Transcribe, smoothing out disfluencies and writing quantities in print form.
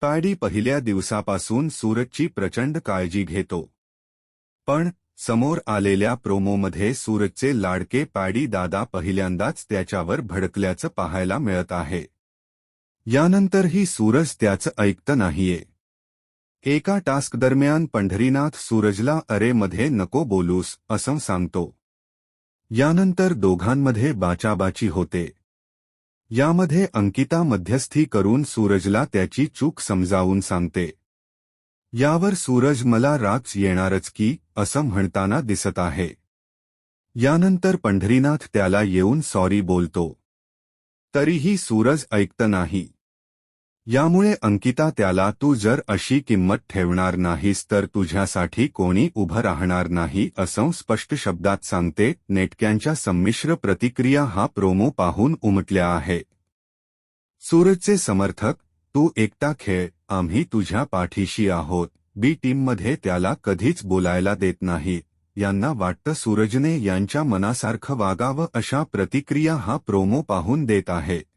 Paddy पहिल्या दिवसापासून सूरजची प्रचंड काळजी घेतो. पण समोर आलेल्या प्रोमोमध्ये सूरजचे लाडके पॅडी दादा पहिल्यांदाच त्याच्यावर भडकल्याचं पाहायला मिळत आहे. यानंतरही सूरज त्याचं ऐकत नाहीये. एका टास्क दरम्यान पंढरीनाथ सूरजला अरे मध्ये नको बोलूस असं सांगतो. यानंतर दोघांमध्ये बाचाबाची होते. यामध्ये अंकिता मध्यस्थी करून सूरजला त्याची चूक समजावून सांगते. यावर सूरज मला राग येणारच की असं म्हणताना दिसत आहे. यानंतर पंढरीनाथ त्याला येऊन सॉरी बोलतो. तरीही सूरज ऐकत नाही. यामुळे अंकिता त्याला तू जर अशी किंमत ठेवणार नाहीस तर तुझ्यासाठी कोणी उभं राहणार नाही असं स्पष्ट शब्दात सांगते. नेटक्यांच्या संमिश्र प्रतिक्रिया हा प्रोमो पाहून उमटल्या आहे. सूरजचे समर्थक, तू एकटा खेळ, आम्ही तुझ्या पाठीशी आहोत. बी टीममध्ये त्याला कधीच बोलायला देत नाही. यांना वाटतं सूरजने यांच्या मनासारखं वागावं अशा प्रतिक्रिया हा प्रोमो पाहून देत आहे.